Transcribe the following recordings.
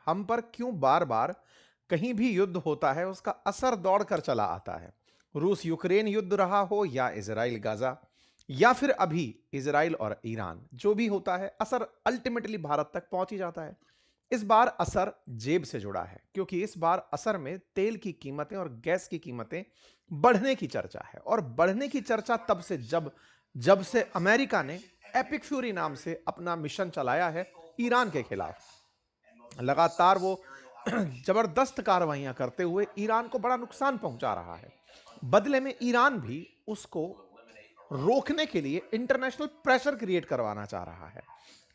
हम पर क्यों बार बार कहीं भी युद्ध होता है उसका असर दौड़ कर चला आता है। रूस यूक्रेन युद्ध रहा हो या इजराइल गाजा या फिर अभी इजराइल और ईरान, जो भी होता है असर अल्टीमेटली भारत तक पहुंच ही जाता है। इस बार असर जेब से जुड़ा है, क्योंकि इस बार असर में तेल की कीमतें और गैस की कीमतें बढ़ने की चर्चा है। और बढ़ने की चर्चा तब से जब जब से अमेरिका ने एपिक फ्यूरी नाम से अपना मिशन चलाया है ईरान के खिलाफ। लगातार वो जबरदस्त कार्रवाइयां करते हुए ईरान को बड़ा नुकसान पहुंचा रहा है। बदले में ईरान भी उसको रोकने के लिए इंटरनेशनल प्रेशर क्रिएट करवाना चाह रहा है।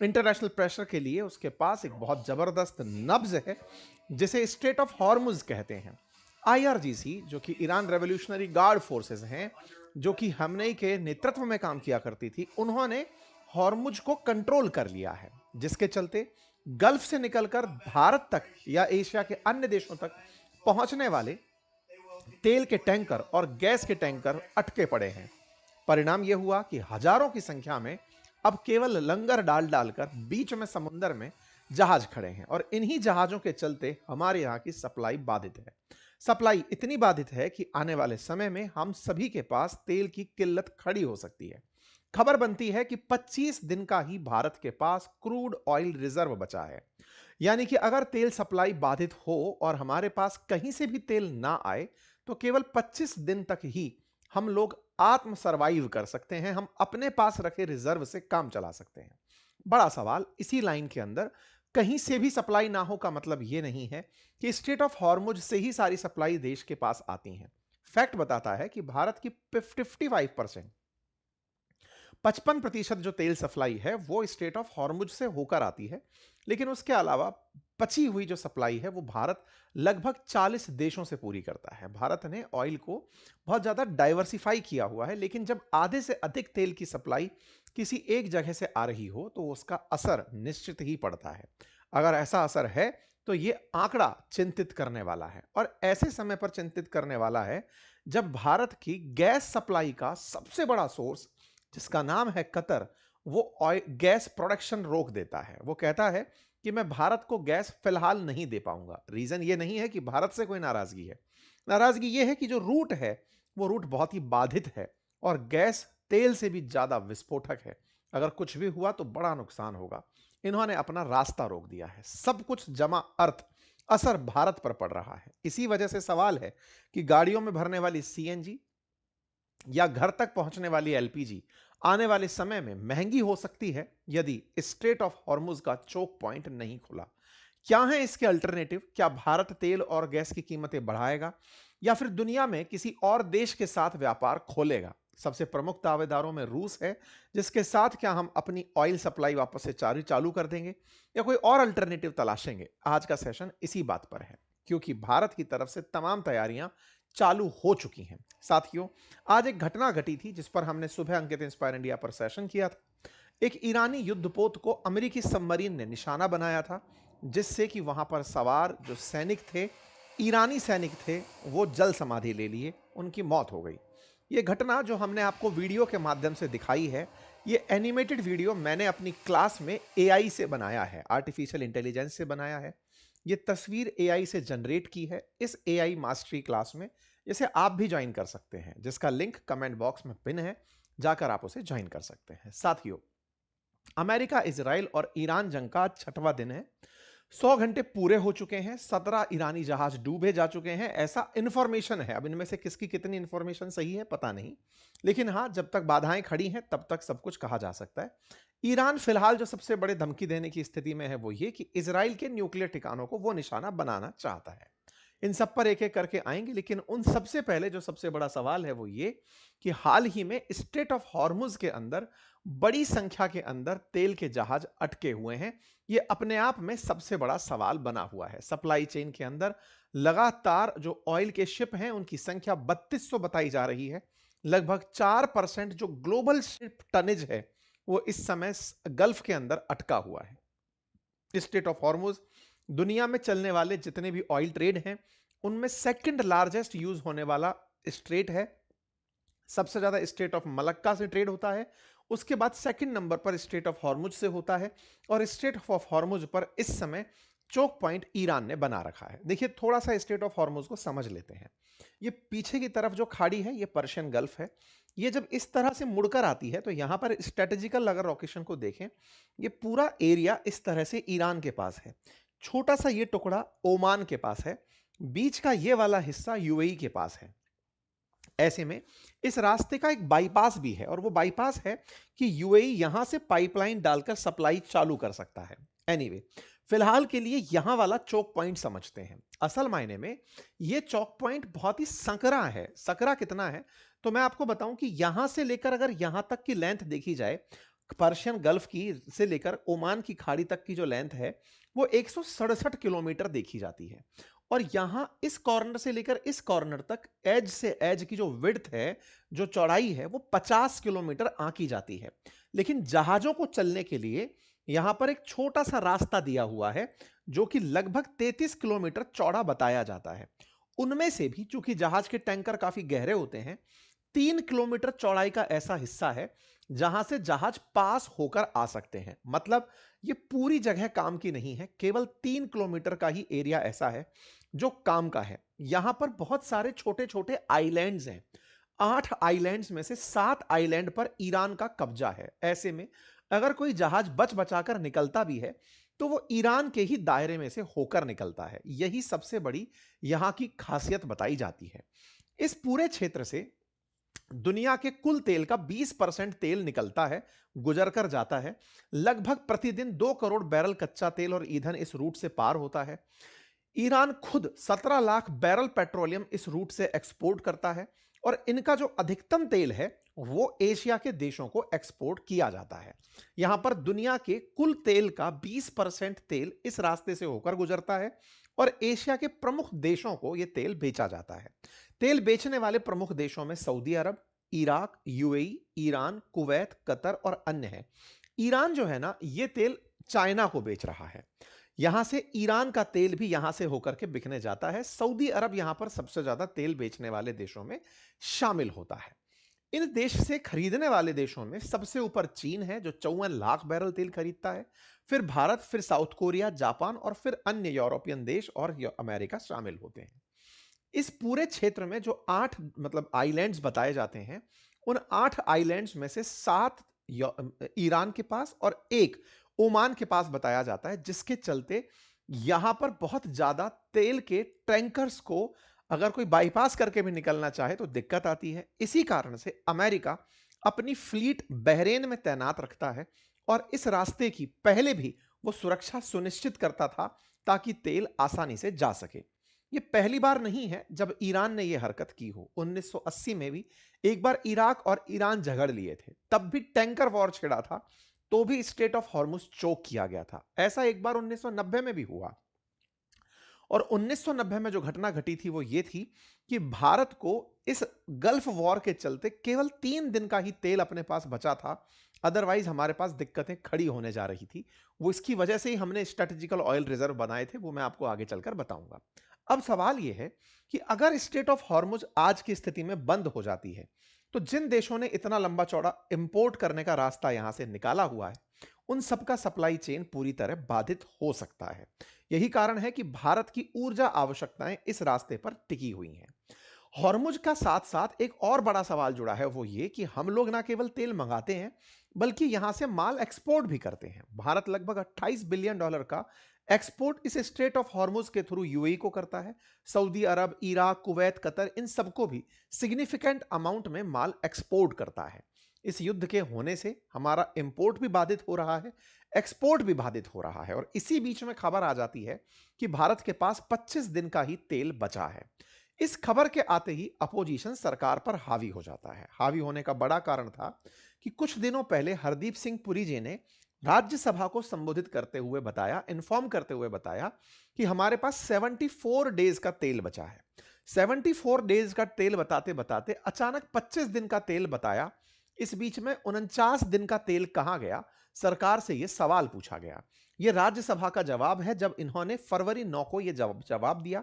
इंटरनेशनल प्रेशर के लिए उसके पास एक बहुत जबरदस्त नब्ज है, जिसे स्टेट ऑफ हॉर्मुज कहते हैं। आईआरजीसी, जो कि ईरान रेवोल्यूशनरी गार्ड फोर्सेस हैं, जो कि हमने के नेतृत्व में काम किया करती थी, उन्होंने हॉर्मुज को कंट्रोल कर लिया है, जिसके चलते गल्फ से निकलकर भारत तक या एशिया के अन्य देशों तक पहुंचने वाले तेल के टैंकर और गैस के टैंकर अटके पड़े हैं। परिणाम यह हुआ कि हजारों की संख्या में अब केवल लंगर डाल डालकर बीच में समुद्र में जहाज खड़े हैं, और इन्हीं जहाजों के चलते हमारे यहां की सप्लाई बाधित है। सप्लाई इतनी बाधित है कि आने वाले समय में हम सभी के पास तेल की किल्लत खड़ी हो सकती है। खबर बनती है कि 25 दिन का ही भारत के पास क्रूड ऑयल रिजर्व बचा है। यानी कि अगर तेल सप्लाई बाधित हो और हमारे पास कहीं से भी तेल ना आए, तो केवल 25 दिन तक ही हम लोग आत्म सर्वाइव कर सकते हैं, हम अपने पास रखे रिजर्व से काम चला सकते हैं। बड़ा सवाल इसी लाइन के अंदर, कहीं से भी सप्लाई ना हो का मतलब यह नहीं है कि स्टेट ऑफ हॉर्मुज से ही सारी सप्लाई देश के पास आती हैं। फैक्ट बताता है कि भारत की 55% 55% जो तेल सप्लाई है वो स्टेट ऑफ हॉर्मुज से होकर आती है। लेकिन उसके अलावा बची हुई जो सप्लाई है वो भारत लगभग 40 देशों से पूरी करता है। भारत ने ऑयल को बहुत ज्यादा डाइवर्सिफाई किया हुआ है, लेकिन जब आधे से अधिक तेल की सप्लाई किसी एक जगह से आ रही हो तो उसका असर निश्चित ही पड़ता है। अगर ऐसा असर है तो ये आंकड़ा चिंतित करने वाला है, और ऐसे समय पर चिंतित करने वाला है जब भारत की गैस सप्लाई का सबसे बड़ा सोर्स, जिसका नाम है कतर, वो ऑयल गैस प्रोडक्शन रोक देता है। वो कहता है कि मैं भारत को गैस फिलहाल नहीं दे पाऊंगा। रीजन ये नहीं है कि भारत से कोई नाराजगी है, नाराजगी ये है कि जो रूट है वो रूट बहुत ही बाधित है, और गैस तेल से भी ज्यादा विस्फोटक है। अगर कुछ भी हुआ तो बड़ा नुकसान होगा। इन्होंने अपना रास्ता रोक दिया है, सब कुछ जमा अर्थ असर भारत पर पड़ रहा है। इसी वजह से सवाल है कि गाड़ियों में भरने वाली सीएनजी या घर तक पहुंचने वाली एलपीजी आने वाले समय में महंगी हो सकती है यदि स्ट्रेट ऑफ हॉर्मुज का चोक पॉइंट नहीं खुला। क्या है इसके अल्टरनेटिव? क्या भारत तेल और गैस की कीमतें बढ़ाएगा या फिर दुनिया में किसी और देश के साथ व्यापार खोलेगा? सबसे प्रमुख दावेदारों में रूस है, जिसके साथ क्या हम अपनी ऑयल सप्लाई वापस से चालू कर देंगे या कोई और अल्टरनेटिव तलाशेंगे? आज का सेशन इसी बात पर है, क्योंकि भारत की तरफ से तमाम तैयारियां चालू हो चुकी हैं। साथियों, आज एक घटना घटी थी जिस पर हमने सुबह अंकित इंस्पायर इंडिया पर सेशन किया था। एक ईरानी युद्धपोत को अमेरिकी सबमरीन ने निशाना बनाया था, जिससे कि वहां पर सवार जो सैनिक थे, ईरानी सैनिक थे, वो जल समाधि ले लिए, उनकी मौत हो गई। ये घटना जो हमने आपको वीडियो के माध्यम से दिखाई है, ये एनिमेटेड वीडियो मैंने अपनी क्लास में एआई से बनाया है, आर्टिफिशियल इंटेलिजेंस से बनाया है। ये तस्वीर एआई से जनरेट की है इस एआई मास्टरी क्लास में, जिसे आप भी ज्वाइन कर सकते हैं, जिसका लिंक कमेंट बॉक्स में पिन है, जाकर आप उसे ज्वाइन कर सकते हैं। साथियों, अमेरिका इजराइल और ईरान जंग का 6वां दिन है। 100 घंटे पूरे हो चुके हैं, 17 ईरानी जहाज डूबे जा चुके हैं, ऐसा इंफॉर्मेशन है। अब इनमें से किसकी कितनी इंफॉर्मेशन सही है पता नहीं, लेकिन हां, जब तक बाधाएं खड़ी हैं तब तक सब कुछ कहा जा सकता है। ईरान फिलहाल जो सबसे बड़े धमकी देने की स्थिति में है वो ये कि इजराइल के न्यूक्लियर ठिकानों को वो निशाना बनाना चाहता है। इन सब पर एक एक करके आएंगे, लेकिन उन सबसे पहले जो सबसे बड़ा सवाल है वो ये कि हाल ही में स्ट्रेट ऑफ हॉर्मुज के अंदर बड़ी संख्या के अंदर तेल के जहाज अटके हुए हैं। ये अपने आप में सबसे बड़ा सवाल बना हुआ है। सप्लाई चेन के अंदर लगातार जो ऑयल के शिप हैं उनकी संख्या 3200 बताई जा रही है। लगभग 4% जो ग्लोबल शिप टनेज है वो इस समय गल्फ के अंदर अटका हुआ है। स्ट्रेट ऑफ हॉर्मुज दुनिया में चलने वाले जितने भी ऑयल ट्रेड हैं उनमें सेकंड लार्जेस्ट यूज होने वाला स्ट्रेट है। सबसे ज्यादा स्ट्रेट ऑफ मलक्का से ट्रेड होता है, उसके बाद सेकंड नंबर पर स्ट्रेट ऑफ हॉर्मुज से होता है, और स्ट्रेट ऑफ हॉर्मुज पर इस समय चोक पॉइंट ईरान ने बना रखा है। देखिए थोड़ा सा स्ट्रेट ऑफ हॉर्मुज को समझ लेते हैं। ये पीछे की तरफ जो खाड़ी है ये पर्शियन गल्फ है। ये जब इस तरह से मुड़कर आती है तो यहां पर स्ट्रेटेजिकल अगर लोकेशन को देखें, ये पूरा एरिया इस तरह से ईरान के पास है। छोटा सा ये टुकड़ा ओमान के पास है। बीच का ये वाला हिस्सा यूएई के पास है। ऐसे में इस रास्ते का एक बाईपास भी है और वो बाईपास है कि यूएई यहां से पाइपलाइन डालकर सप्लाई चालू कर सकता है। एनीवे, फिलहाल के लिए यहां वाला चौक पॉइंट समझते हैं। असल मायने में ये चौक पॉइंट बहुत ही संकरा है। संकरा कितना है तो मैं आपको बताऊं कि यहां से लेकर अगर यहां तक की लेंथ देखी जाए, पर्शियन गल्फ की से लेकर ओमान की खाड़ी तक की जो लेंथ है वो 167 किलोमीटर देखी जाती है। और यहां इस कॉर्नर से लेकर इस कॉर्नर तक एज से एज की जो विड्थ है, जो चौड़ाई है, वो 50 किलोमीटर आंकी जाती है। लेकिन जहाजों को चलने के लिए यहां पर एक छोटा सा रास्ता दिया हुआ है जो कि लगभग 33 किलोमीटर चौड़ा बताया जाता है। उनमें से भी चूंकि जहाज के टैंकर काफी गहरे होते हैं, 3 किलोमीटर चौड़ाई का ऐसा हिस्सा है जहां से जहाज पास होकर आ सकते हैं। मतलब ये पूरी जगह काम की नहीं है, केवल 3 किलोमीटर का ही एरिया ऐसा है जो काम का है। यहां पर बहुत सारे छोटे छोटे आइलैंड्स हैं। 8 आइलैंड्स में से 7 आइलैंड पर ईरान का कब्जा है। ऐसे में अगर कोई जहाज बच बचाकर निकलता भी है तो वो ईरान के ही दायरे में से होकर निकलता है। यही सबसे बड़ी यहां की खासियत बताई जाती है। इस पूरे क्षेत्र से दुनिया के कुल तेल का 20% तेल निकलता है, गुजर कर जाता है। लगभग प्रतिदिन 2 करोड़ बैरल कच्चा तेल और ईंधन इस रूट से पार होता है। ईरान खुद 17 लाख बैरल पेट्रोलियम इस रूट से एक्सपोर्ट करता है और इनका जो अधिकतम तेल है वो एशिया के देशों को एक्सपोर्ट किया जाता है। यहां पर दुनिया के कुल तेल का 20% तेल इस रास्ते से होकर गुजरता है और एशिया के प्रमुख देशों को यह तेल बेचा जाता है। तेल बेचने वाले प्रमुख देशों में Saudi Arab, Iraq, UAE, Iran, Kuwait, Qatar और अन्य हैं। ईरान जो है ना, ये तेल चाइना को बेच रहा है। यहां से ईरान का तेल भी यहां से होकर के बिकने जाता है। सऊदी अरब यहां पर सबसे ज्यादा तेल बेचने वाले देशों में शामिल होता है। इन देश से खरीदने वाले देशों में सबसे ऊपर चीन है जो 54 लाख बैरल तेल खरीदता है। फिर भारत, फिर साउथ कोरिया, जापान और फिर अन्य यूरोपियन देश और अमेरिका शामिल होते हैं। इस पूरे क्षेत्र में जो 8 मतलब आइलैंड्स बताए जाते हैं, उन 8 आइलैंड्स में से 7 ईरान के पास और एक ओमान के पास बताया जाता है, जिसके चलते यहां पर बहुत ज्यादा तेल के टैंकर्स को अगर कोई बाईपास करके भी निकलना चाहे तो दिक्कत आती है। इसी कारण से अमेरिका अपनी फ्लीट बहरेन में तैनात रखता है और इस रास्ते की पहले भी वो सुरक्षा सुनिश्चित करता था ताकि तेल आसानी से जा सके। ये पहली बार नहीं है जब ईरान ने यह हरकत की हो। 1980 में भी एक बार इराक और ईरान झगड़ लिए थे, तब भी टैंकर वॉर छिड़ा था, तो भी स्ट्रेट ऑफ हॉर्मुज चोक किया गया था। ऐसा एक बार 1990 में भी हुआ। और 1990 में जो घटना घटी थी वो ये थी कि भारत को इस गल्फ वॉर के चलते केवल 3 दिन का ही तेल अपने पास बचा था। अदरवाइज हमारे पास दिक्कतें खड़ी होने जा रही थी। वो इसकी वजह से ही हमने स्ट्रेटेजिकल ऑयल रिजर्व बनाए थे, वो मैं आपको आगे चलकर बताऊंगा। अब सवाल यह है कि अगर स्ट्रेट ऑफ हॉर्मुज आज की स्थिति में बंद हो जाती है तो जिन देशों ने इतना लंबा चौड़ा इंपोर्ट करने का रास्ता यहां से निकाला हुआ है, उन सबका सप्लाई चेन पूरी तरह बाधित हो सकता है। यही कारण है कि भारत की ऊर्जा आवश्यकताएं इस रास्ते पर टिकी हुई हैं। हॉर्मुज का साथ साथ एक और बड़ा सवाल जुड़ा है, वो ये कि हम लोग ना केवल तेल मंगाते हैं बल्कि यहां से माल एक्सपोर्ट भी करते हैं। भारत लगभग $28 बिलियन का एक्सपोर्ट इस स्ट्रेट ऑफ हॉर्मुज के थ्रू यूएई को करता है। Saudi Arab, Iraq, Kuwait, Qatar, इन सबको भी सिग्निफिकेंट अमाउंट में माल एक्सपोर्ट करता है। इस युद्ध के होने से हमारा इंपोर्ट भी बाधित हो रहा है, एक्सपोर्ट भी बाधित हो रहा है। और इसी बीच में खबर आ जाती है कि भारत के पास 25 दिन का ही तेल बचा है। इस खबर के आते ही अपोजिशन सरकार पर हावी हो जाता है। हावी होने का बड़ा कारण था कि कुछ दिनों पहले हरदीप सिंह पुरी जी ने राज्यसभा को संबोधित करते हुए बताया, इन्फॉर्म करते हुए बताया कि हमारे पास 74 डेज का तेल बचा है। 74 डेज का तेल बताते बताते अचानक 25 दिन का तेल बताया। इस बीच में 49 दिन का तेल कहां गया, सरकार से यह सवाल पूछा गया। यह राज्यसभा का जवाब है जब इन्होंने फरवरी 9 को यह जवाब दिया।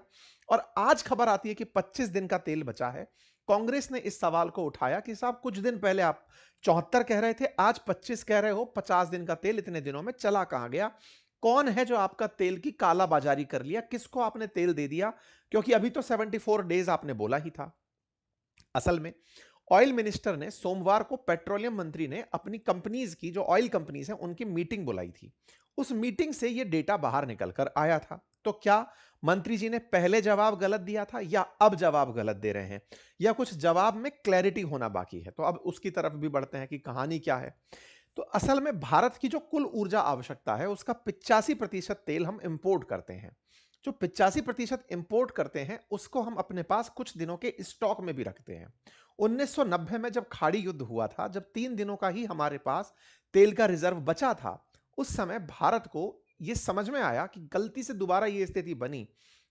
और आज खबर आती है कि 25 दिन का तेल बचा है। कांग्रेस ने इस सवाल को उठाया कि साहब कुछ दिन पहले आप 74 कह रहे थे, आज 25 कह रहे हो, 50 दिन का तेल इतने दिनों में चला कहां गया। कौन है जो आपका तेल की कालाबाजारी कर लिया, किसको आपने तेल दे दिया, क्योंकि अभी तो 74 डेज आपने बोला ही था। असल में ऑयल मिनिस्टर ने सोमवार को पेट्रोलियम मंत्री ने अपनी कंपनीज की, जो ऑयल कंपनीज हैं, उनकी मीटिंग बुलाई थी। उस मीटिंग से यह डेटा बाहर निकल कर आया था। तो क्या मंत्री जी ने पहले जवाब गलत दिया था, या अब जवाब गलत दे रहे हैं, या कुछ जवाब में क्लैरिटी होना बाकी है? तो अब उसकी तरफ भी बढ़ते हैं कि कहानी क्या है। तो असल में भारत की जो कुल ऊर्जा आवश्यकता है उसका 85% तेल हम इंपोर्ट करते हैं। जो 85% इंपोर्ट करते हैं उसको हम अपने पास कुछ दिनों के स्टॉक में भी रखते हैं। 1990 में जब खाड़ी युद्ध हुआ था, जब 3 दिनों का ही हमारे पास तेल का रिजर्व बचा था, उस समय भारत को यह समझ में आया कि गलती से दोबारा यह स्थिति बनी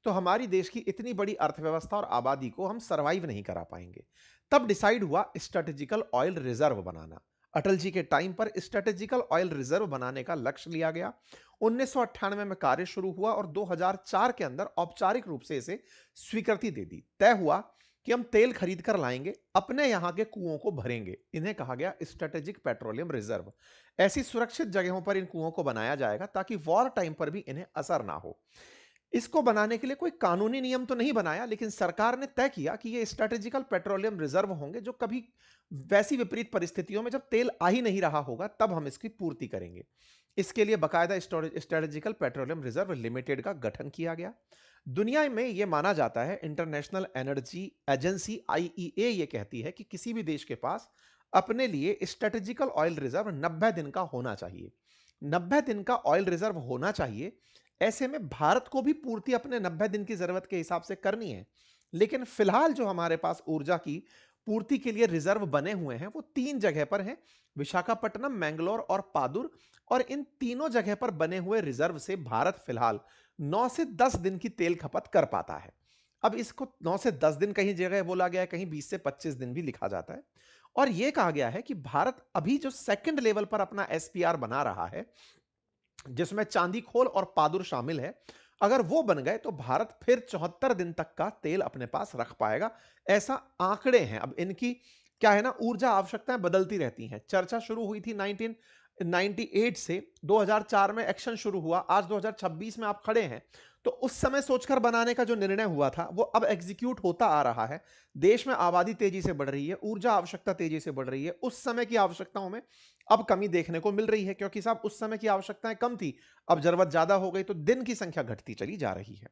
तो हमारी देश की इतनी बड़ी अर्थव्यवस्था और आबादी को हम सरवाइव नहीं करा पाएंगे। तब डिसाइड हुआ स्ट्रेटेजिकल ऑयल रिजर्व बनाना। अटल जी के टाइम पर स्ट्रेटेजिकल ऑयल रिजर्व बनाने का लक्ष्य लिया गया। 1998 में कार्य शुरू हुआ और 2004 के अंदर औपचारिक रूप से इसे स्वीकृति दे दी। तय हुआ कि हम तेल खरीद कर लाएंगे, अपने यहां के कुओं को भरेंगे। इन्हें कहा गया स्ट्रेटेजिक पेट्रोलियम रिजर्व। ऐसी सुरक्षित जगहों पर इन कुओं को बनाया जाएगा ताकि वॉर टाइम पर भी इन्हें असर ना हो। इसको बनाने के लिए कोई कानूनी नियम तो नहीं बनाया, लेकिन सरकार ने तय किया कि ये स्ट्रेटेजिकल पेट्रोलियम रिजर्व होंगे जो कभी वैसी विपरीत परिस्थितियों में जब तेल आ ही नहीं रहा होगा तब हम इसकी पूर्ति करेंगे। इसके लिए बकायदा स्ट्रेटेजिकल पेट्रोलियम रिजर्व लिमिटेड का गठन किया गया। दुनिया में यह माना जाता है, इंटरनेशनल एनर्जी एजेंसी आईईए ये कहती है कि किसी भी देश के पास अपने लिए स्ट्रेटेजिकल ऑयल रिजर्व 90 दिन का होना चाहिए। 90 दिन का ऑयल रिजर्व होना चाहिए। ऐसे में भारत को भी पूर्ति अपने 90 दिन की जरूरत के हिसाब से करनी है। लेकिन फिलहाल जो हमारे पास ऊर्जा की पूर्ति के लिए रिजर्व बने हुए हैं वो 3 जगह पर हैं, विशाखापट्टनम, मैंगलोर और पादुर। और इन तीनों जगह पर बने हुए रिजर्व से भारत फिलहाल 9 से 10 दिन की तेल खपत कर पाता है। अब इसको 9 से 10 दिन कहीं जगह बोला गया है, कहीं 20 से 25 दिन भी लिखा जाता है। और यह कहा गया है कि भारत अभी जो सेकंड लेवल पर अपना एसपीआर बना रहा है, जिसमें चांदीखोल और पादुर शामिल है, अगर वो बन गए तो भारत फिर 74 दिन तक का तेल अपने पास रख पाएगा। ऐसा आंकड़े हैं। अब इनकी क्या है ना, ऊर्जा आवश्यकताएं बदलती रहती हैं। चर्चा शुरू हुई थी 1998 से, 2004 में एक्शन शुरू हुआ, आज 2026 में आप खड़े हैं। तो उस समय सोचकर बनाने का जो निर्णय हुआ था वो अब एग्जीक्यूट होता आ रहा है। देश में आबादी तेजी से बढ़ रही है, ऊर्जा आवश्यकता तेजी से बढ़ रही है। उस समय की आवश्यकताओं में अब कमी देखने को मिल रही है, क्योंकि साहब उस समय की आवश्यकताएं कम थी, अब जरूरत ज्यादा हो गई तो दिन की संख्या घटती चली जा रही है।